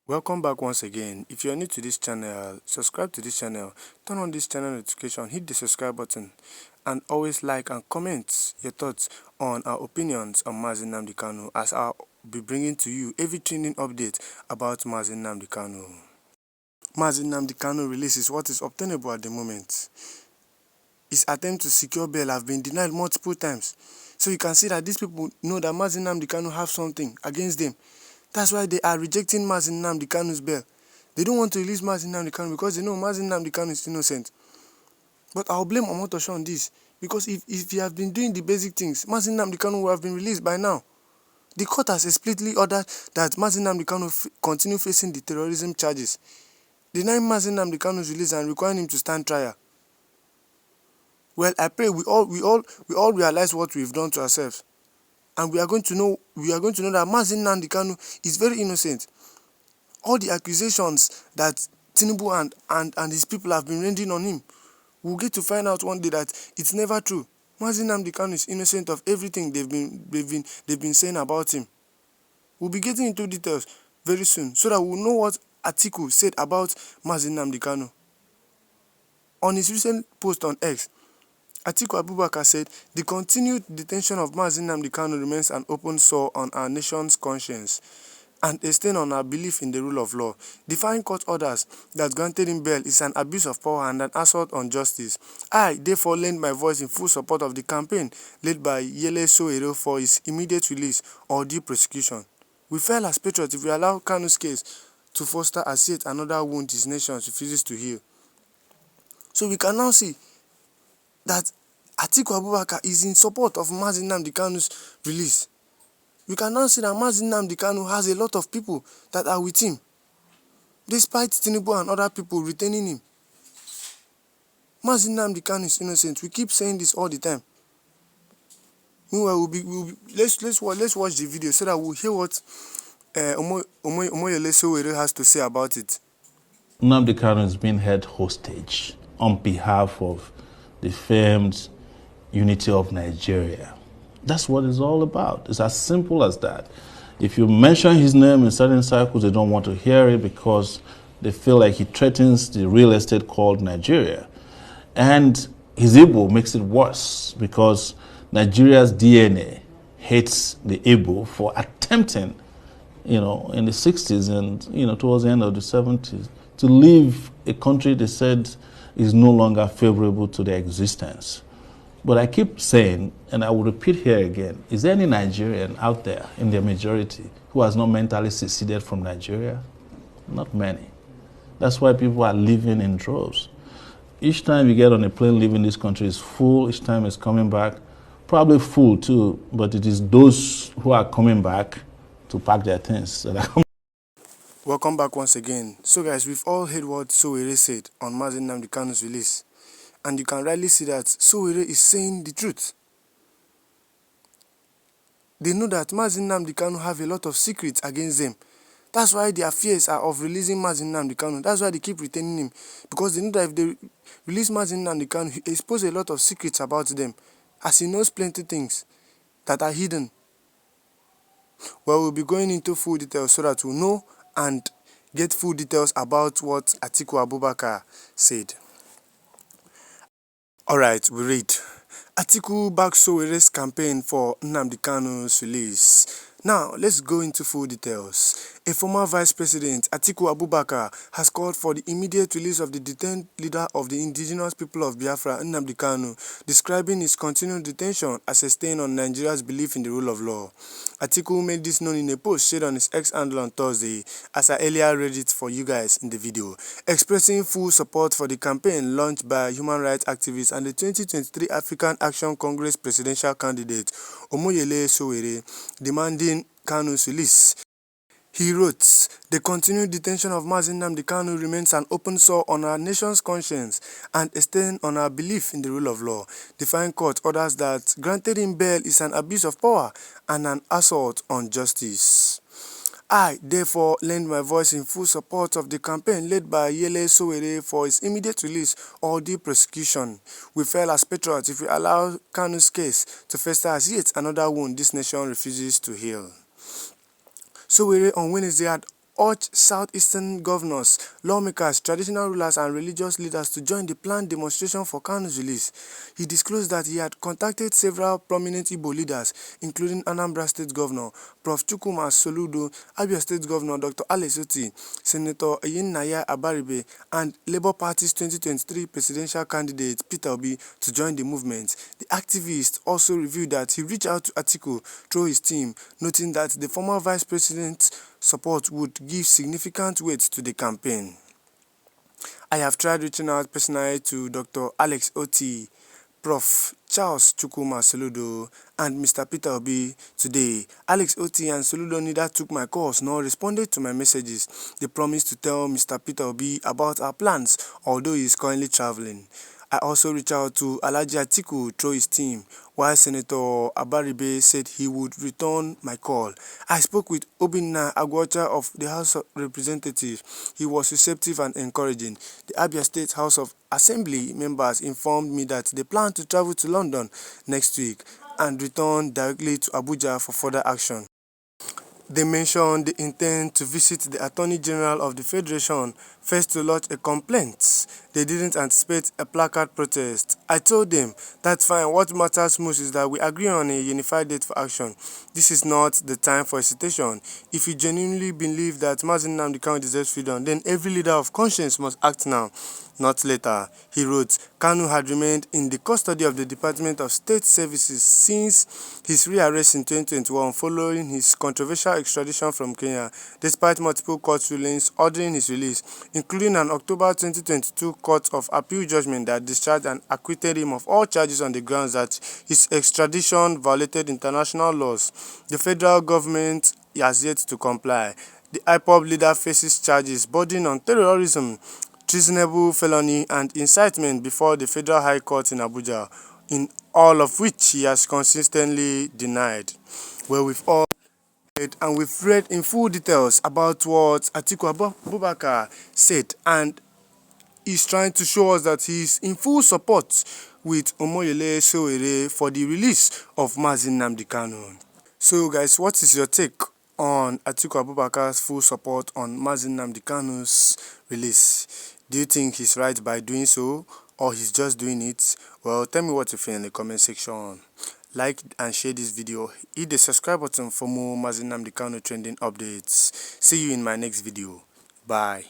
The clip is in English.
Welcome back once again. If you are new to this channel, subscribe to this channel, turn on this channel notification, hit the subscribe button, and always like and comment your thoughts on our opinions on Nnamdi Kanu, as I'll be bringing to you every trending update about Nnamdi Kanu. Nnamdi Kanu release is what is obtainable at the moment. His attempt to secure bail have been denied multiple times. So you can see that these people know that Nnamdi Kanu have something against them. That's why they are rejecting Nnamdi Kanu's bail. They don't want to release Nnamdi Kanu because they know Nnamdi Kanu is innocent. But I'll blame Omotosho on this, because if he have been doing the basic things, Nnamdi Kanu would have been released by now. The court has explicitly ordered that Nnamdi Kanu continue facing the terrorism charges, denying Nnamdi Kanu's release and requiring him to stand trial. Well, I pray we all realize what we've done to ourselves. And we are going to know that Nnamdi Kanu is very innocent. All the accusations that Tinubu and his people have been rendering on him, we'll get to find out one day that it's never true. Nnamdi Kanu is innocent of everything they've been saying about him. We'll be getting into details very soon so that we'll know what Atiku said about Nnamdi Kanu. On his recent post on X, Atiku Abubakar said, "The continued detention of Nnamdi Kanu remains an open sore on our nation's conscience and a stain on our belief in the rule of law. Defying court orders that granted him bail is an abuse of power and an assault on justice. I, therefore, lend my voice in full support of the campaign led by Sowore for his immediate release or due prosecution. We fail as patriots if we allow Kanu's case to foster as yet another wound his nation refuses to heal." So we can now see that Atiku Abubakar is in support of Nnamdi Kanu's release. You can now see that Nnamdi Kanu has a lot of people that are with him, despite Tinubu and other people retaining him. Nnamdi Kanu is innocent. We keep saying this all the time. Meanwhile, let's watch the video so that we'll hear what Omoyele Sowore has to say about it. Nnamdi Kanu is being held hostage on behalf of the famed unity of Nigeria. That's what it's all about. It's as simple as that. If you mention his name in certain circles, they don't want to hear it because they feel like he threatens the real estate called Nigeria. And his Igbo makes it worse because Nigeria's DNA hates the Igbo for attempting, in the 60s and, towards the end of the 70s, to leave a country they said is no longer favorable to their existence. But I keep saying, and I will repeat here again, is there any Nigerian out there in their majority who has not mentally seceded from Nigeria? Not many. That's why people are living in droves. Each time you get on a plane leaving this country is full, each time it's coming back, probably full too, but it is those who are coming back to pack their things that are coming. Welcome back once again. So guys, we've all heard what Sowore said on Nnamdi Kanu's release. And you can rightly see that Sowore is saying the truth. They know that Nnamdi Kanu have a lot of secrets against them. That's why their fears are of releasing Nnamdi Kanu. That's why they keep retaining him. Because they know that if they release Nnamdi Kanu, he exposes a lot of secrets about them, as he knows plenty things that are hidden. Well, we'll be going into full details so that we'll know and get full details about what Atiku Abubakar said. Alright, we read. Atiku backs Sowore's campaign for Nnamdi Kanu's release. Now, let's go into full details. A former vice president, Atiku Abubakar, has called for the immediate release of the detained leader of the indigenous people of Biafra, Nnamdi Kanu, describing his continued detention as a stain on Nigeria's belief in the rule of law. Atiku made this known in a post shared on his X handle on Thursday, as I earlier read it for you guys in the video, expressing full support for the campaign launched by human rights activists and the 2023 African Action Congress presidential candidate, Omoyele Sowore, demanding Kanu's release. He wrote, "The continued detention of Nnamdi Kanu remains an open sore on our nation's conscience and a stain on our belief in the rule of law. Defying court orders that granted him bail is an abuse of power and an assault on justice. I, therefore, lend my voice in full support of the campaign led by Sowore for his immediate release or due prosecution. We fail as patriots if we allow Kanu's case to fester as yet another wound this nation refuses to heal." Sowore on Wednesday had urged southeastern governors, lawmakers, traditional rulers and religious leaders to join the planned demonstration for Kanu's release. He disclosed that he had contacted several prominent Igbo leaders, including Anambra State Governor Prof. Chukwuma Soludo, Abia State Governor Dr. Alex Otti, Senator Naya Abaribe, and Labour Party's 2023 presidential candidate Peter Obi to join the movement. The activist also revealed that he reached out to Atiku through his team, noting that the former vice president's support would give significant weight to the campaign. I have tried reaching out personally to Dr. Alex Otti, Prof. Charles Chukwuma Soludo, and Mr. Peter Obi today. Alex Otti and Soludo neither took my calls nor responded to my messages. They promised to tell Mr. Peter Obi about our plans, although he is currently traveling. I also reached out to Alhaji Atiku through his team, while Senator Abaribe said he would return my call. I spoke with Obinna Agwacha of the House of Representatives. He was receptive and encouraging. The Abia State House of Assembly members informed me that they plan to travel to London next week and return directly to Abuja for further action. They mentioned they intend to visit the Attorney General of the Federation first to lodge a complaint. They didn't anticipate a placard protest. I told them, that's fine, what matters most is that we agree on a unified date for action. This is not the time for hesitation. If you genuinely believe that Nnamdi deserves freedom, then every leader of conscience must act now, not later. He wrote, Kanu had remained in the custody of the Department of State Services since his rearrest in 2021 following his controversial extradition from Kenya, despite multiple court rulings ordering his release, including an October 2022 Court of Appeal judgment that discharged and acquitted him of all charges on the grounds that his extradition violated international laws. The federal government has yet to comply. The IPOB leader faces charges bordering on terrorism, treasonable felony and incitement before the Federal High Court in Abuja, in all of which he has consistently denied. Well, we've all heard and we've read in full details about what Atiku Abubakar said, and he's trying to show us that he's in full support with Omoyele Sowore for the release of Nnamdi Kanu. So guys, what is your take on Atiku Abubakar's full support on Nnamdi Kanu's release? Do you think he's right by doing so, or he's just doing it? Well, tell me what you feel in the comment section. Like and share this video. Hit the subscribe button for more Nnamdi Kanu trending updates. See you in my next video. Bye.